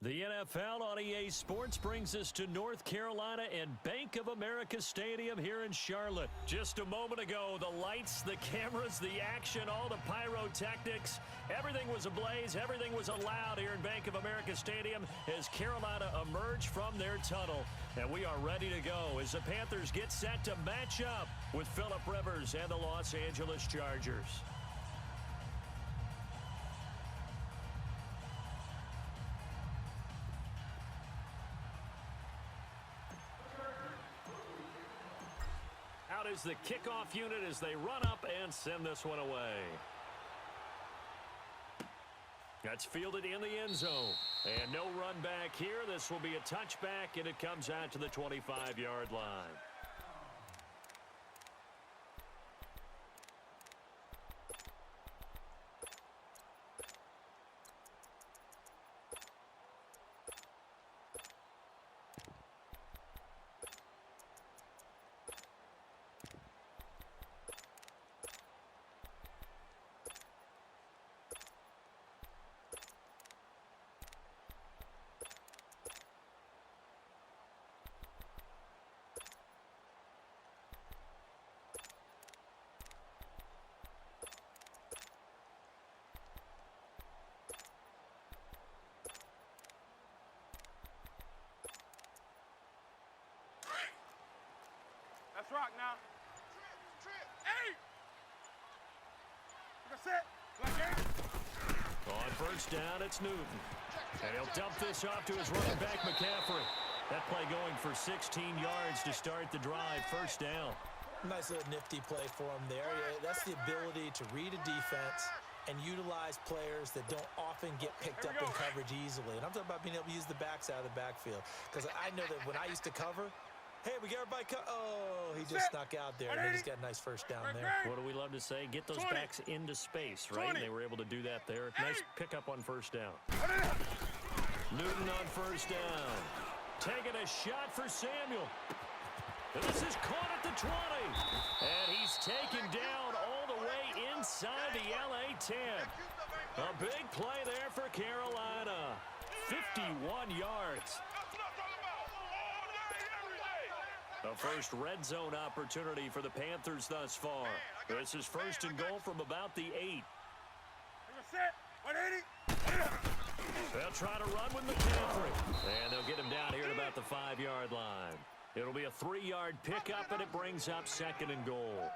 The NFL on EA Sports brings us to North Carolina and Bank of America Stadium here in Charlotte. Just a moment ago, the lights, the cameras, the action, all the pyrotechnics, everything was ablaze, everything was allowed here in Bank of America Stadium as Carolina emerged from their tunnel. And we are ready to go as the Panthers get set to match up with Phillip Rivers and the Los Angeles Chargers. Out is the kickoff unit as they run up and send this one away. That's fielded in the end zone. And no run back here. This will be a touchback, and it comes out to the 25-yard line. Let's rock now. Hey! Like I said, on first down, it's Newton. And he'll dump this off to his running back, McCaffrey. That play going for 16 yards to start the drive. First down. Nice little nifty play for him there. That's the ability to read a defense and utilize players that don't often get picked up in coverage easily. And I'm talking about being able to use the backs out of the backfield. Because I know that when I used to cover, hey, we got everybody oh, he just snuck out there, and he just got a nice first down there. What do we love to say? Get those backs into space, right? And they were able to do that there. Nice pickup on first down. Newton on first down. Taking a shot for Samuel. This is caught at the 20. And he's taken down all the way inside the LA 10. A big play there for Carolina. 51 yards. The first red zone opportunity for the Panthers thus far. This is first and goal from about the 8. They'll try to run with McCaffrey. And they'll get him down here at about the 5-yard line. It'll be a 3-yard pickup, and it brings up second and goal.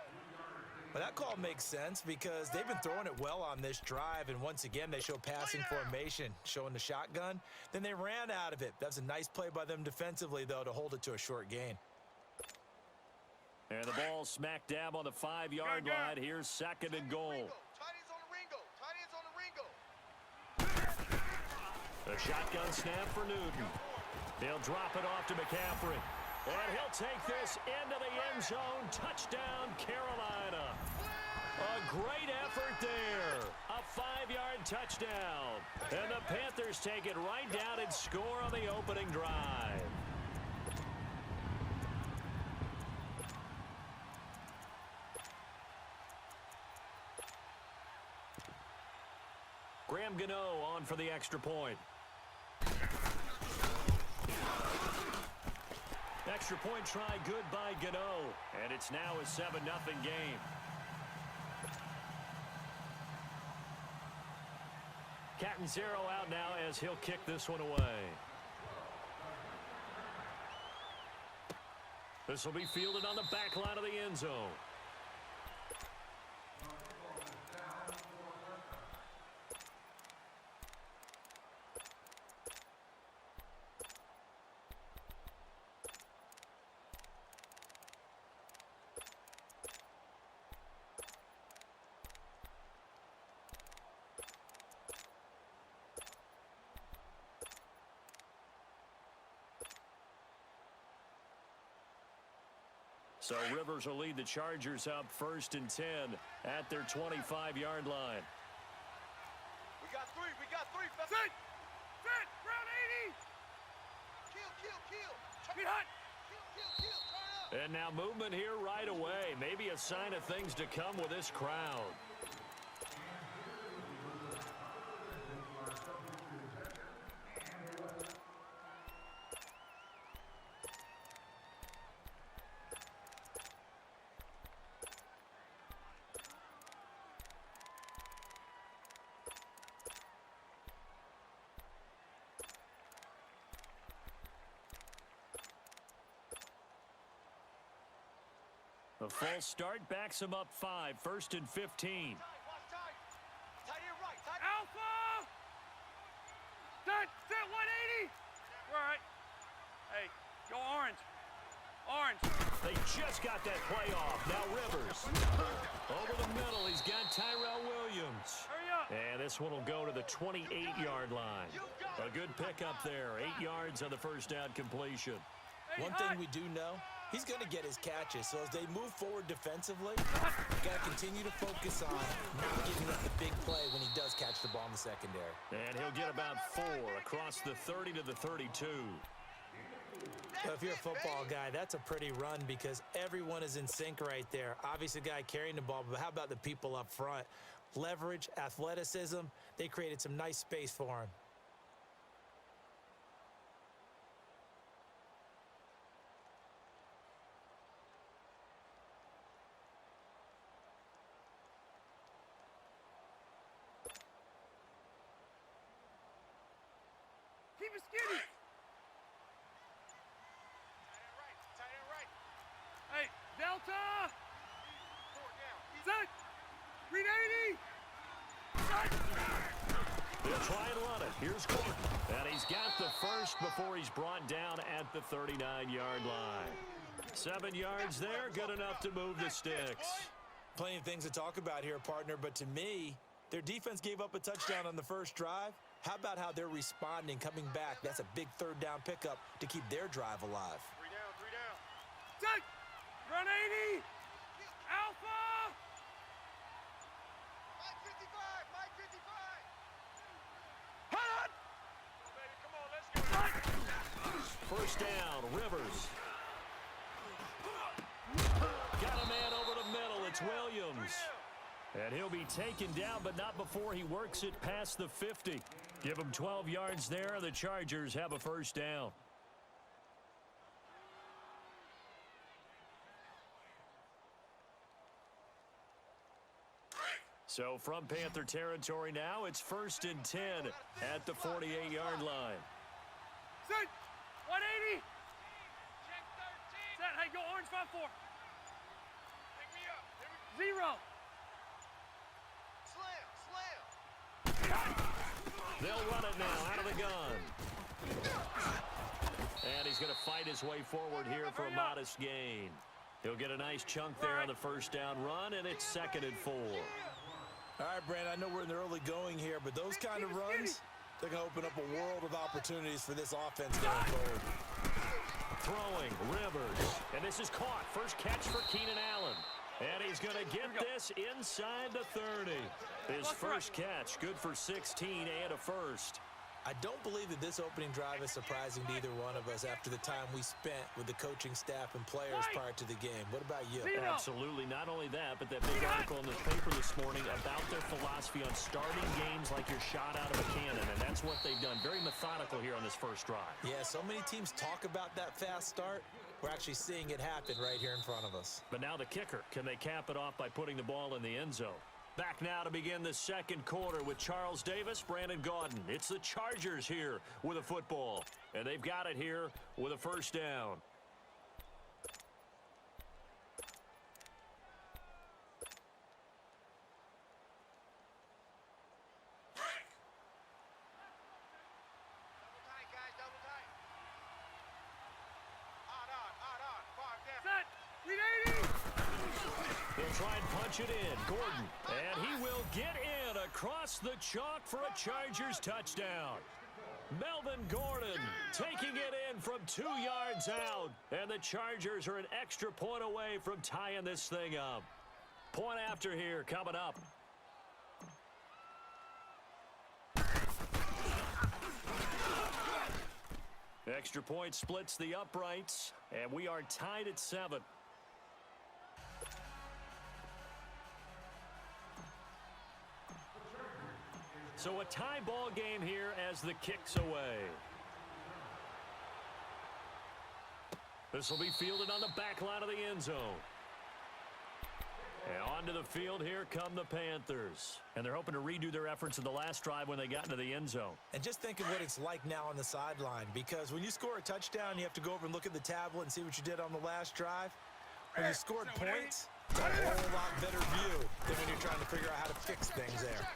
Well, that call makes sense because they've been throwing it well on this drive, and once again, they show passing formation, showing the shotgun. Then they ran out of it. That's a nice play by them defensively, though, to hold it to a short gain. And the ball smack dab on the 5-yard line. Here's second and goal. A shotgun snap for Newton. He'll drop it off to McCaffrey. And he'll take this into the end zone. Touchdown, Carolina. A great effort there. A 5-yard touchdown. And the Panthers take it right down and score on the opening drive. Graham Gano on for the extra point. Extra point try good by Gano. And it's now a 7-0 game. Catanzaro out now as he'll kick this one away. This will be fielded on the back line of the end zone. So Rivers will lead the Chargers up first and 10 at their 25-yard line. We got three. Sit! Round 80! Kill! Be hot! Kill! And now movement here right away. Maybe a sign of things to come with this crowd. A false start backs him up 5, 1st and 15. Alpha! Set 180! We're all right. Hey, go orange. Orange. They just got that play off. Now Rivers. Over the middle, he's got Tyrell Williams. Hurry up. And this one will go to the 28-yard line. A good pickup there. 8 yards on the first down completion. Hey, One thing we do know, he's going to get his catches. So as they move forward defensively, got to continue to focus on not giving up the big play when he does catch the ball in the secondary. And he'll get about 4 across the 30 to the 32. Well, if you're a football guy, that's a pretty run because everyone is in sync right there. Obviously, the guy carrying the ball, but how about the people up front? Leverage, athleticism, they created some nice space for him. Keep it skinny. Hey, Delta! Set! Read 80! They'll try and run it. Here's Gordon. And he's got the first before he's brought down at the 39-yard line. 7 yards there, good enough to move the sticks. Plenty of things to talk about here, partner, but to me, their defense gave up a touchdown on the first drive. How about how they're responding, coming back? That's a big third down pickup to keep their drive alive. 3 down. Set! Run 80! Alpha! Mike 55! Hot! Come on, let's go. First down, Rivers. Got a man over the middle. It's Williams. And he'll be taken down, but not before he works it past the 50. Give him 12 yards there. The Chargers have a first down. So from Panther territory now, it's 1st and 10 at the 48-yard line. Set! 180! Check 13! Set, hey, go orange 5-4. Pick me up. 0. Slam! They'll run it now out of the gun. And he's going to fight his way forward here for a modest gain. He'll get a nice chunk there on the first down run, and it's 2nd and 4. All right, Brandon, I know we're in the early going here, but those kind of runs, they're going to open up a world of opportunities for this offense going forward. Throwing, Rivers. And this is caught. First catch for Keenan Allen. And he's going to get this inside the 30. His first catch, good for 16 and a first. I don't believe that this opening drive is surprising to either one of us after the time we spent with the coaching staff and players prior to the game. What about you? Absolutely. Not only that, but that big article in the paper this morning about their philosophy on starting games like you're shot out of a cannon, and that's what they've done. Very methodical here on this first drive. Yeah, so many teams talk about that fast start. We're actually seeing it happen right here in front of us. But now the kicker. Can they cap it off by putting the ball in the end zone? Back now to begin the second quarter with Charles Davis, Brandon Gaudin. It's the Chargers here with a football. And they've got it here with a first down. Try and punch it in. Gordon. And he will get in across the chalk for a Chargers touchdown. Melvin Gordon taking it in from 2 yards out. And the Chargers are an extra point away from tying this thing up. Point after here coming up. Extra point splits the uprights. And we are tied at 7. So a tie ball game here as the kick's away. This will be fielded on the back line of the end zone. And onto the field here come the Panthers. And they're hoping to redo their efforts in the last drive when they got into the end zone. And just think of what it's like now on the sideline, because when you score a touchdown, you have to go over and look at the tablet and see what you did on the last drive. When you scored points, it's a whole lot better view than when you're trying to figure out how to fix things there.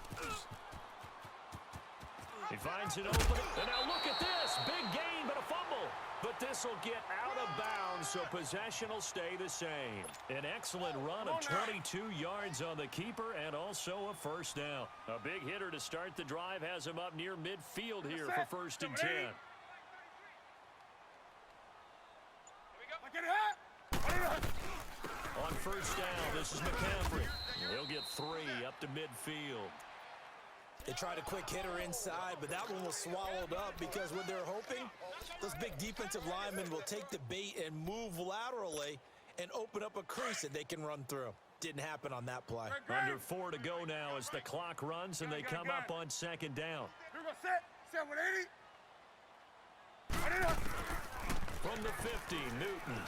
He finds an opening. And now look at this. Big gain, but a fumble. But this will get out of bounds, so possession will stay the same. An excellent run of 22 yards on the keeper and also a first down. A big hitter to start the drive has him up near midfield here for 1st and 10. On 1st down, this is McCaffrey. He'll get 3 up to midfield. They tried a quick hitter inside, but that one was swallowed up because what they're hoping, those big defensive linemen will take the bait and move laterally and open up a crease that they can run through. Didn't happen on that play. Under 4 to go now as the clock runs and they come up on 2nd down. Here we go, set 180. From the 50, Newton.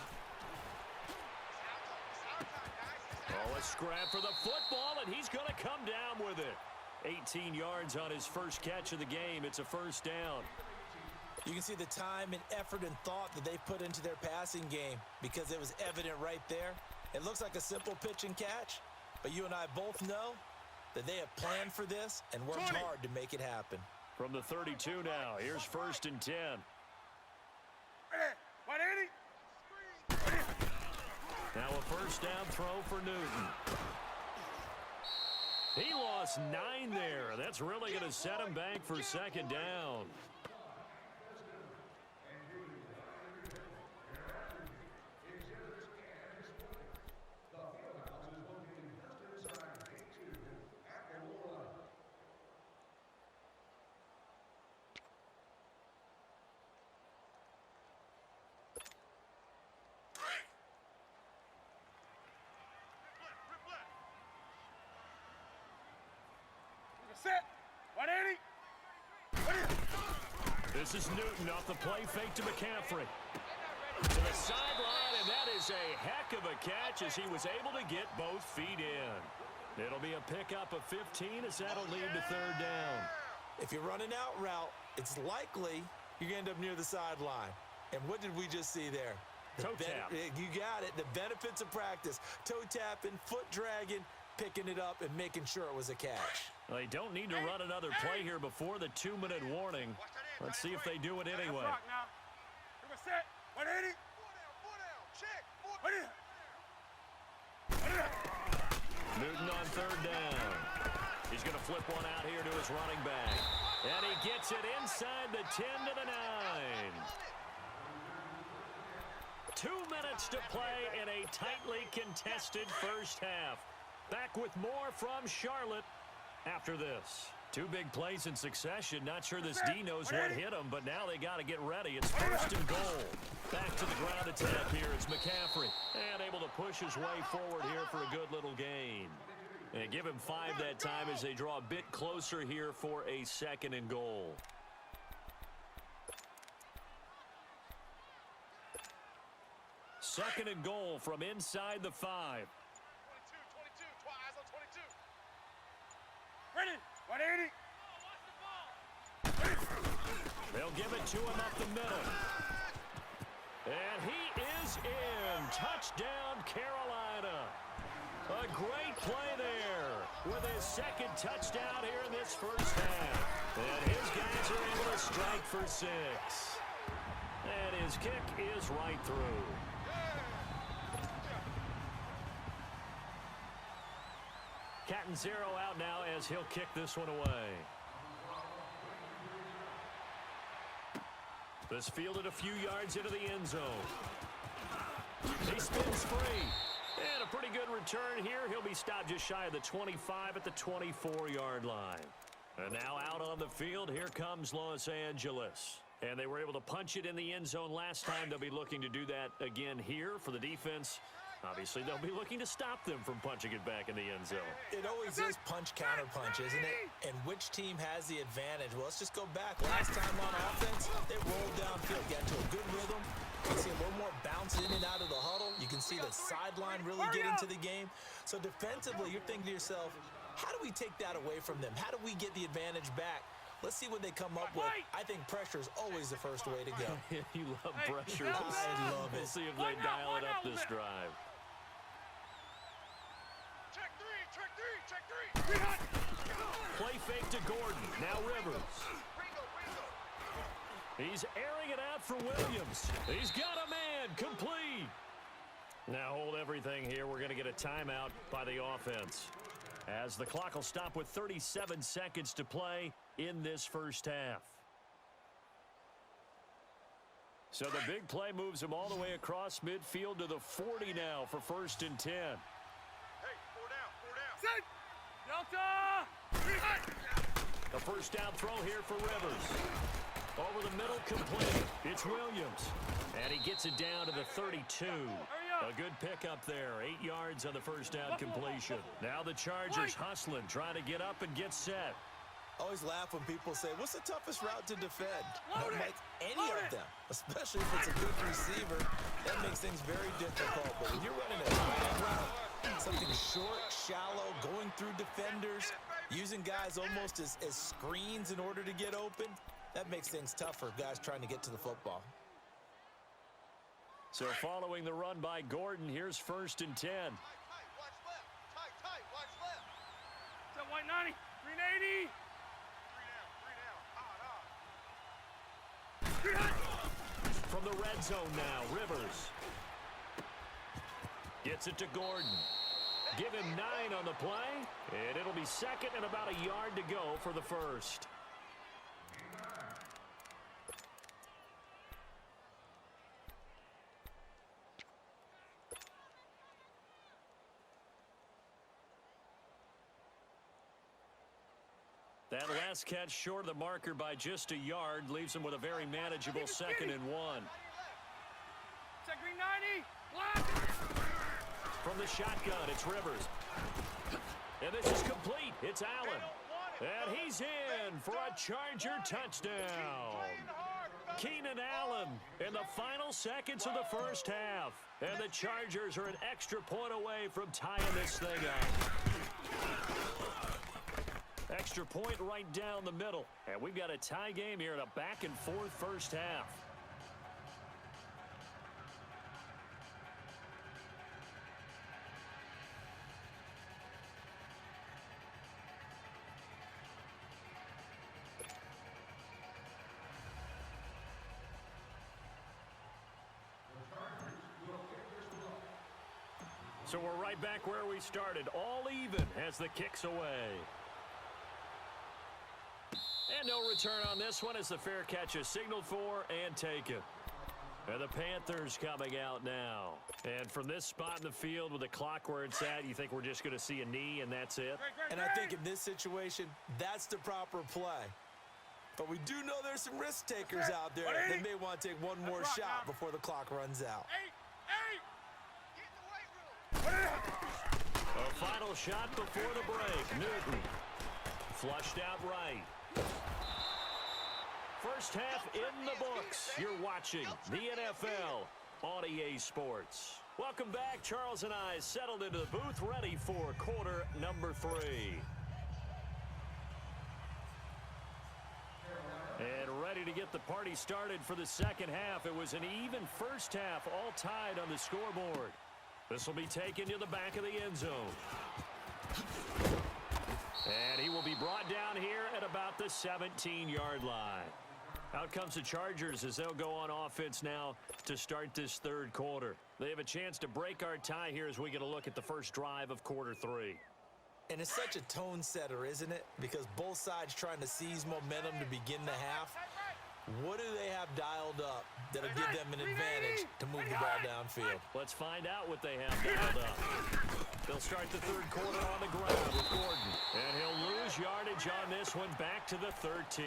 Oh, a scrap for the football, and he's going to come down with it. 18 yards on his first catch of the game. It's a 1st down. You can see the time and effort and thought that they put into their passing game because it was evident right there. It looks like a simple pitch and catch, but you and I both know that they have planned for this and worked hard to make it happen. From the 32 now, here's 1st and 10. 180. Now a 1st down throw for Newton. He lost 9 there. That's really going to set him back for 2nd down. Set 180. This is Newton off the play fake to McCaffrey. To the sideline, and that is a heck of a catch as he was able to get both feet in. It'll be a pickup of 15 as that'll lead to 3rd down. If you're running out route, it's likely you're going to end up near the sideline. And what did we just see there? Toe tap. You got it. The benefits of practice. Toe tapping, foot dragging, picking it up, and making sure it was a catch. Well, they don't need to run another play here before the 2-minute warning. Let's see if they do it anyway. Set 180. Newton on 3rd down. He's going to flip one out here to his running back. And he gets it inside the 10 to the 9. 2 minutes to play in a tightly contested first half. Back with more from Charlotte after this. 2 big plays in succession. Not sure this D knows what hit him, but now they got to get ready. It's 1st and goal. Back to the ground attack here. It's McCaffrey. And able to push his way forward here for a good little gain. And give him 5 that time as they draw a bit closer here for a 2nd and goal. Second and goal from inside the 5. 22, eyes on 22. Ready, 180. They'll give it to him up the middle. And he is in. Touchdown, Carolina. A great play there with his 2nd touchdown here in this first half. And his guys are able to strike for 6. And his kick is right through. Catanzaro out now as he'll kick this one away. This fielded a few yards into the end zone. He spins free. And a pretty good return here. He'll be stopped just shy of the 25 at the 24-yard line. And now out on the field, here comes Los Angeles. And they were able to punch it in the end zone last time. They'll be looking to do that again here for the defense. Obviously, they'll be looking to stop them from punching it back in the end zone. It always is punch-counter-punch, isn't it? And which team has the advantage? Well, let's just go back. Last time on offense, they rolled downfield, got into a good rhythm. You can see a little more bounce in and out of the huddle. You can see the sideline really get into the game. So defensively, you're thinking to yourself, how do we take that away from them? How do we get the advantage back? Let's see what they come up with. I think pressure is always the first way to go. You love pressure. I love it. We'll see if they dial it up this drive. Play fake to Gordon. Now Rivers. He's airing it out for Williams. He's got a man. Complete. Now hold everything here. We're going to get a timeout by the offense, as the clock will stop with 37 seconds to play in this first half. So the big play moves him all the way across midfield to the 40 now for 1st and 10. Hey, 4 down. Set. Delta. The first down throw here for Rivers. Over the middle, complete. It's Williams. And he gets it down to the 32. A good pickup there. 8 yards on the first down completion. Now the Chargers hustling, trying to get up and get set. Always laugh when people say, what's the toughest route to defend? Don't make any of them, especially if it's a good receiver. That makes things very difficult. But when you're running a slant route, something short, shallow, going through defenders, using guys almost as screens in order to get open, that makes things tough for guys trying to get to the football. So following the run by Gordon, here's 1st and 10. Watch left. Tight. Watch left. Set white 90. 380. 3 down. From the red zone now, Rivers. Gets it to Gordon. Give him 9 on the play, and it'll be 2nd and about a yard to go for the first. That last catch short of the marker by just a yard leaves him with a very manageable 2nd and 1. Set green 90. Black. From the shotgun, it's Rivers. And this is complete. It's Allen. And he's in for a Charger touchdown. Keenan Allen in the final seconds of the first half. And the Chargers are an extra point away from tying this thing up. Extra point right down the middle. And we've got a tie game here in a back-and-forth first half. So we're right back where we started. All even as the kick's away. And no return on this one as the fair catch is signaled for and taken. And the Panthers coming out now. And from this spot in the field with the clock where it's at, you think we're just going to see a knee and that's it? And I think in this situation, that's the proper play. But we do know there's some risk takers out there that may want to take one more shot before the clock runs out. A final shot before the break. Newton flushed out right. First half in the books. You're watching the NFL on EA Sports. Welcome back. Charles and I settled into the booth, ready for quarter number 3. And ready to get the party started for the second half. It was an even first half, all tied on the scoreboard. This will be taken to the back of the end zone. And he will be brought down here at about the 17-yard line. Out comes the Chargers as they'll go on offense now to start this third quarter. They have a chance to break our tie here as we get a look at the first drive of quarter 3. And it's such a tone setter, isn't it? Because both sides trying to seize momentum to begin the half. What do they have dialed up that'll give them an advantage to move the ball downfield? Let's find out what they have dialed up. They'll start the third quarter on the ground with Gordon. And he'll lose yardage on this one back to the 13.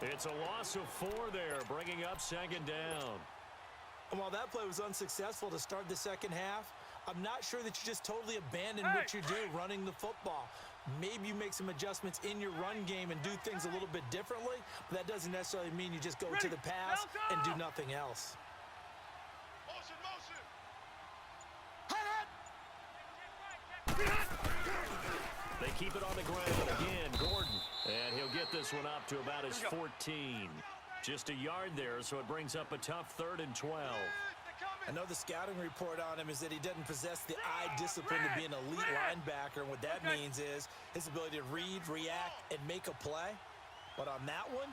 It's a loss of 4 there, bringing up second down. And while that play was unsuccessful to start the second half, I'm not sure that you just totally abandon what you do running the football. Maybe you make some adjustments in your run game and do things a little bit differently, but that doesn't necessarily mean you just go to the pass and do nothing else. They keep it on the ground again, Gordon. And he'll get this one up to about his 14. Just a yard there, so it brings up a tough 3rd and 12. I know the scouting report on him is that he doesn't possess the eye discipline to be an elite linebacker. And what that means is his ability to read, react, and make a play. But on that one,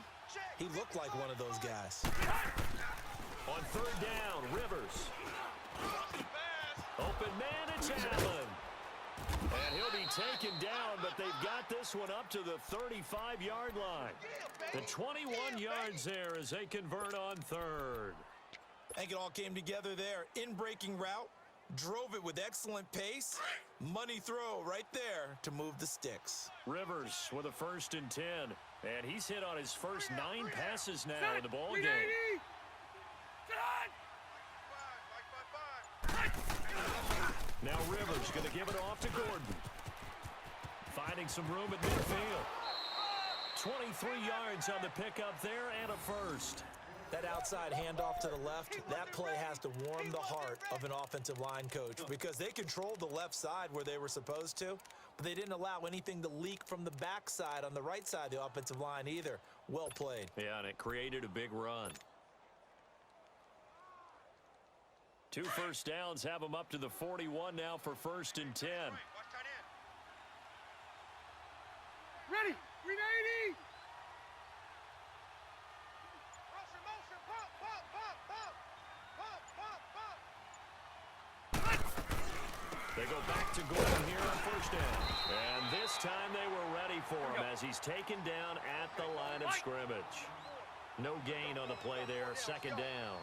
he looked like one of those guys. On third down, Rivers. Open man, it's Allen. And he'll be taken down, but they've got this one up to the 35-yard line. The 21 yards there as they convert on third. I think it all came together there. In-breaking route, drove it with excellent pace. Money throw right there to move the sticks. Rivers with a 1st and 10. And he's hit on his first 9 passes now in the ball game. Now Rivers going to give it off to Gordon. Finding some room at midfield. 23 yards on the pickup there and a first. That outside handoff to the left, that play has to warm the heart of an offensive line coach because they controlled the left side where they were supposed to, but they didn't allow anything to leak from the backside on the right side of the offensive line either. Well played. Yeah, and it created a big run. 2 first downs have them up to the 41 now for 1st and 10. Ready, 380. They go back to Gordon here on 1st down. And this time they were ready for him as he's taken down at the line of scrimmage. No gain on the play there, 2nd down.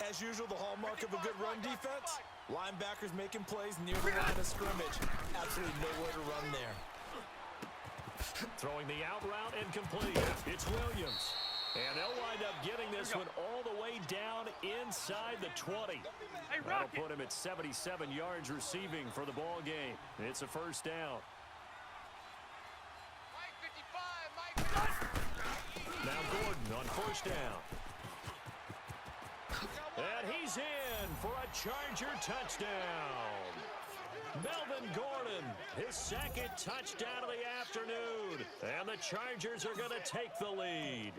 As usual, the hallmark of a good run defense, linebackers making plays near the line of scrimmage. Absolutely nowhere to run there. Throwing the out route and complete. It's Williams. And they'll wind up getting this one all the way down inside the 20. That'll put him at 77 yards receiving for the ball game. It's a 1st down. Now Gordon on 1st down. And he's in for a Charger touchdown. Melvin Gordon, his 2nd touchdown of the afternoon. And the Chargers are going to take the lead.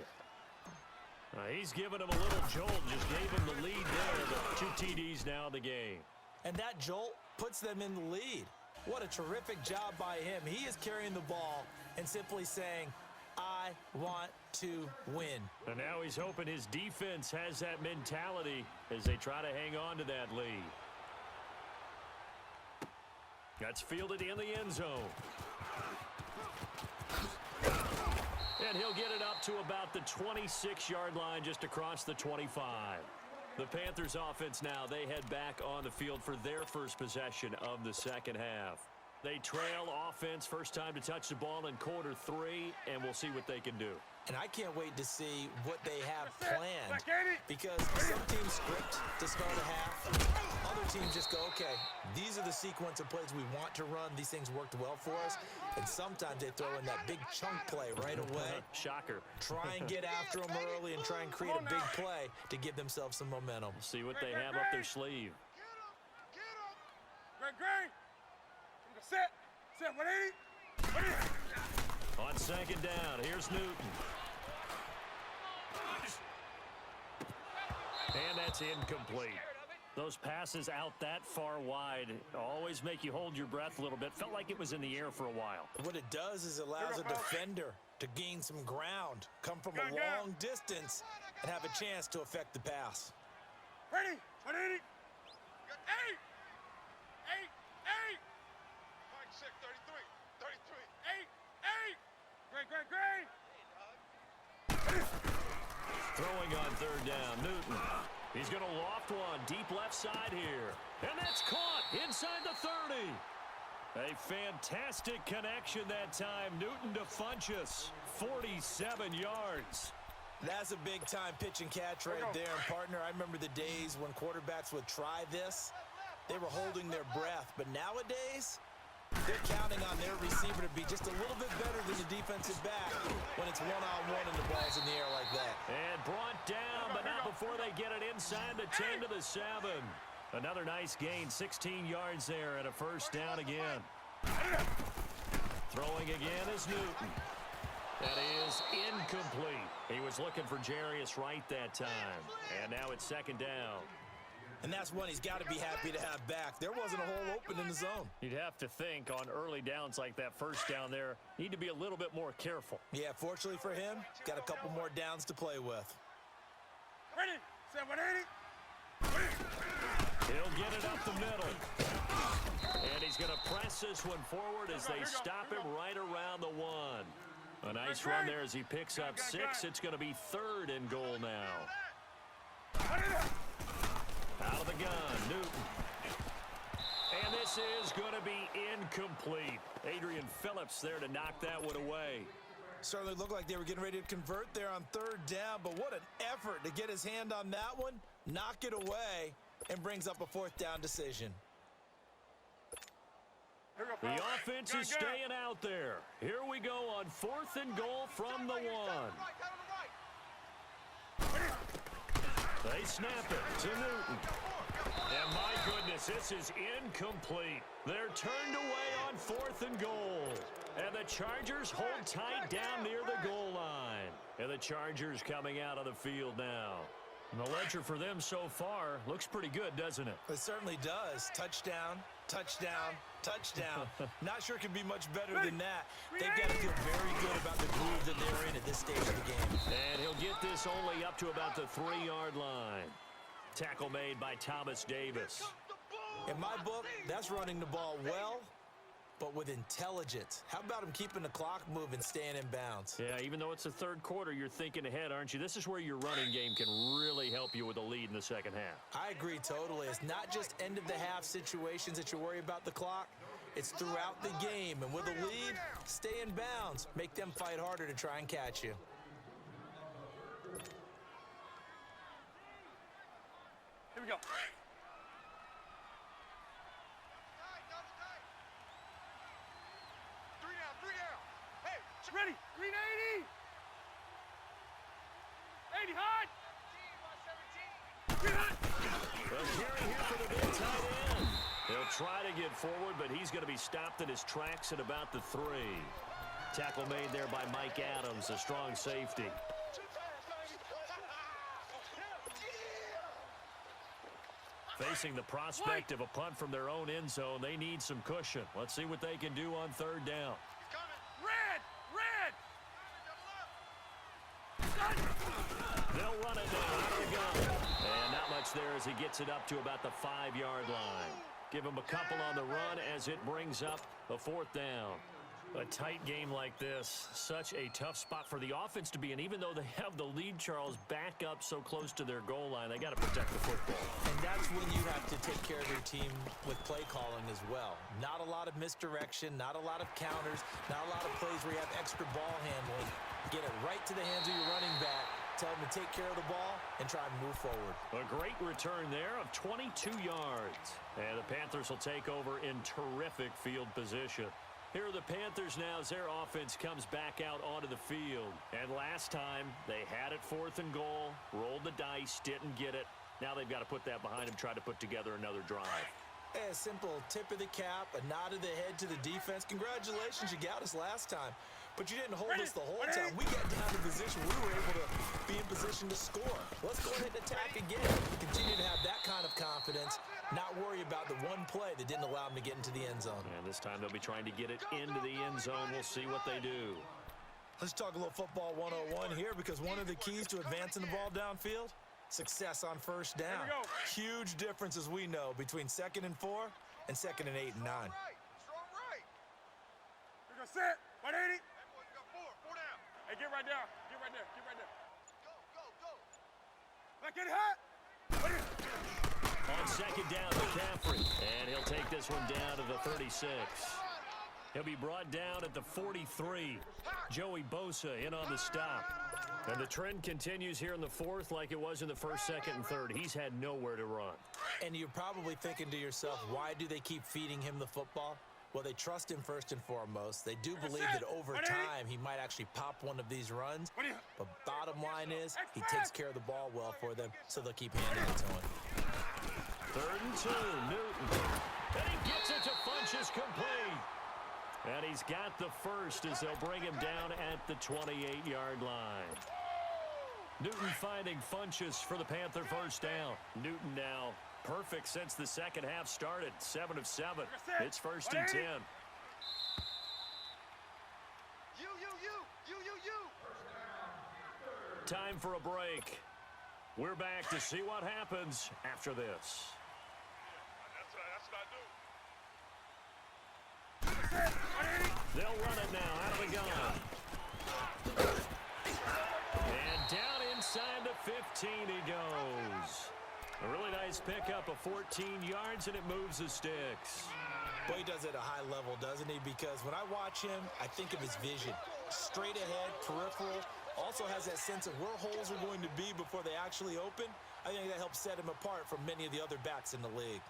He's given him a little jolt, just gave him the lead there. The 2 TDs now in the game. And that jolt puts them in the lead. What a terrific job by him. He is carrying the ball and simply saying, I want to win. And now he's hoping his defense has that mentality as they try to hang on to that lead. That's fielded in the end zone. And he'll get it up to about the 26-yard line just across the 25. The Panthers offense now, they head back on the field for their first possession of the 2nd half. They trail offense, first time to touch the ball in quarter 3, and we'll see what they can do. And I can't wait to see what they have planned because some teams script to start a half. Other teams just go, okay, these are the sequence of plays we want to run. These things worked well for us. And sometimes they throw in that big chunk play right away. Shocker. Try and get after them early and try and create a big play to give themselves some momentum. See what they have up their sleeve. Great. Set 180. On 2nd down, here's Newton. And that's incomplete. Those passes out that far wide always make you hold your breath a little bit. Felt like it was in the air for a while. What it does is it allows a defender to gain some ground, come from a long distance, and have a chance to affect the pass. Ready, 180. 8. Great. Throwing on 3rd down, Newton. He's going to loft one deep left side here. And that's caught inside the 30. A fantastic connection that time. Newton to Funchess, 47 yards. That's a big-time pitch and catch right there. And, partner, I remember the days when quarterbacks would try this. They were holding their breath. But nowadays, they're counting on their receiver to be just a little bit better than the defensive back when it's one-on-one and the ball's in the air like that. And brought down, but not before they get it inside the 10 to the 7. Another nice gain, 16 yards there and a 1st down again. Throwing again is Newton. That is incomplete. He was looking for Jarius Wright that time. And now it's 2nd down. And that's one he's got to be happy to have back. There wasn't a hole open in the zone. You'd have to think on early downs like that first down there, need to be a little bit more careful. Yeah, fortunately for him, got a couple more downs to play with. Ready? Set 180. He'll get it up the middle. And he's going to press this one forward as they stop him right around the 1. A nice run there as he picks up 6. It's going to be 3rd and goal now. Out of the gun, Newton. And this is going to be incomplete. Adrian Phillips there to knock that one away. Certainly looked like they were getting ready to convert there on 3rd down, but what an effort to get his hand on that one, knock it away, and brings up a 4th down decision. The offense is staying out there. Here we go on 4th and goal from the 1. They snap it to Newton. And my goodness, this is incomplete. They're turned away on 4th and goal. And the Chargers hold tight down near the goal line. And the Chargers coming out of the field now. And the ledger for them so far looks pretty good, doesn't it? It certainly does. Touchdown, touchdown, touchdown. Not sure it can be much better than that. They've got to feel very good about the groove that they're in at this stage of the game. And he'll get this only up to about the 3-yard line. Tackle made by Thomas Davis. In my book, that's running the ball well, but with intelligence. How about him keeping the clock moving, staying in bounds? Yeah, even though it's the 3rd quarter, you're thinking ahead, aren't you? This is where your running game can really help you with a lead in the 2nd half. I agree totally. It's not just end-of-the-half situations that you worry about the clock. It's throughout the game. And with a lead, stay in bounds. Make them fight harder to try and catch you. Here we go. Ready? Green 80. 80 hot. Green hot. Well, carry here for the big tight end. He'll try to get forward, but he's going to be stopped in his tracks at about the 3. Tackle made there by Mike Adams, a strong safety. Facing the prospect of a punt from their own end zone, they need some cushion. Let's see what they can do on 3rd down. Red. Red. They'll run it now out of the gun. And not much there as he gets it up to about the 5-yard line. Give him a couple on the run as it brings up a 4th down. A tight game like this, such a tough spot for the offense to be in. Even though they have the lead, Charles, back up so close to their goal line, they got to protect the football. And that's when you have to take care of your team with play calling as well. Not a lot of misdirection, not a lot of counters, not a lot of plays where you have extra ball handling. Get it right to the hands of your running back. Tell him to take care of the ball and try and move forward. A great return there of 22 yards. And the Panthers will take over in terrific field position. Here are the Panthers now as their offense comes back out onto the field. And last time, they had it 4th and goal, rolled the dice, didn't get it. Now they've got to put that behind them, try to put together another drive. A simple tip of the cap, a nod of the head to the defense. Congratulations, you got us last time. But you didn't hold us the whole time. We got down to position. We were able to be in position to score. Let's go ahead and attack again. Continue to have that kind of confidence. Not worry about the one play that didn't allow them to get into the end zone. And this time they'll be trying to get it into the end zone. We'll see what they do. Let's talk a little football 101 here, because one of the keys to advancing the ball downfield, success on 1st down. Huge difference, as we know, between 2nd and 4 and 2nd and 8 and 9. Strong right. We're going to set. 180. Four down. Hey, get right there. Get right there. Get right there. Go. Let's get it hot. On 2nd down, McCaffrey. And he'll take this one down to the 36. He'll be brought down at the 43. Joey Bosa in on the stop. And the trend continues here in the 4th like it was in the 1st, 2nd, and 3rd. He's had nowhere to run. And you're probably thinking to yourself, why do they keep feeding him the football? Well, they trust him first and foremost. They do believe that over time he might actually pop one of these runs. But bottom line is he takes care of the ball well for them, so they'll keep handing it to him. 3rd and 2, Newton. And he gets it to Funchess complete. And he's got the first as they'll bring him down at the 28-yard line. Newton finding Funchess for the Panther 1st down. Newton now Perfect since the second half started. 7 of 7. It's 1st and 10. Time for a break. We're back to see what happens after this. They'll run it now out of the gun. And down inside the 15 he goes. A really nice pickup of 14 yards, and it moves the sticks. Boy, he does it at a high level, doesn't he? Because when I watch him, I think of his vision. Straight ahead, peripheral. Also has that sense of where holes are going to be before they actually open. I think that helps set him apart from many of the other backs in the league.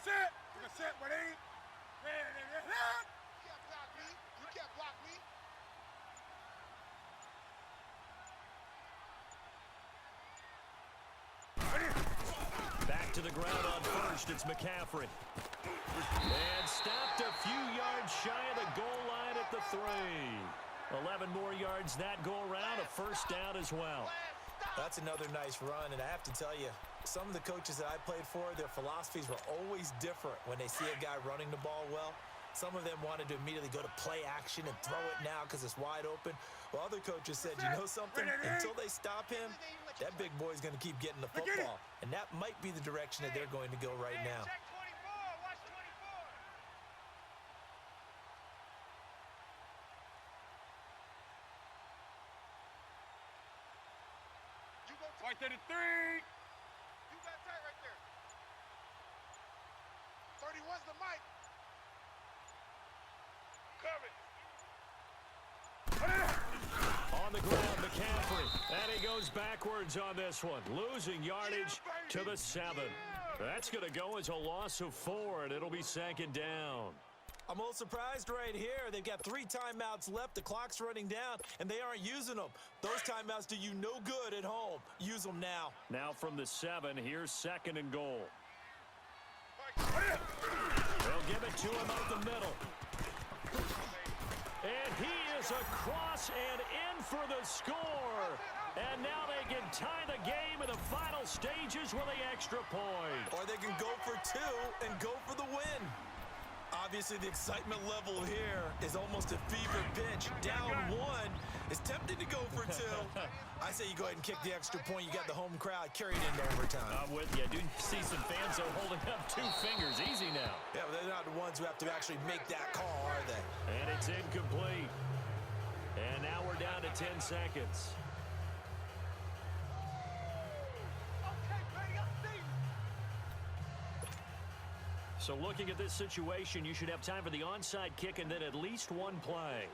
Set! You can set, but ain't. You can't block me. You can't block me. Back to the ground on first. It's McCaffrey. And stopped a few yards shy of the goal line at the 3. 11 more yards that go around. A first down as well. That's another nice run, and I have to tell you, some of the coaches that I played for, their philosophies were always different when they see a guy running the ball well. Some of them wanted to immediately go to play action and throw it now because it's wide open. While other coaches said, you know something? Until they stop him, that big boy's going to keep getting the football. And that might be the direction that they're going to go right now. Right there to 3. You got tight right there. 31's the mic. Cover. On the ground, McCaffrey. And he goes backwards on this one. Losing yardage to the 7. That's going to go as a loss of 4, and it'll be 2nd down. I'm a little surprised right here. They've got 3 timeouts left. The clock's running down, and they aren't using them. Those timeouts do you no good at home. Use them now. Now from the 7, here's 2nd and goal. They'll give it to him out the middle. And he is across and in for the score. And now they can tie the game in the final stages with the extra point. Or they can go for 2 and go for the win. Obviously, the excitement level here is almost a fever pitch. Down 1. It's tempting to go for 2. I say you go ahead and kick the extra point. You got the home crowd carried into overtime. I'm with you. I do see some fans are holding up 2 fingers. Easy now. Yeah, but they're not the ones who have to actually make that call, are they? And it's incomplete. And now we're down to 10 seconds. So looking at this situation, you should have time for the onside kick and then at least 1 play.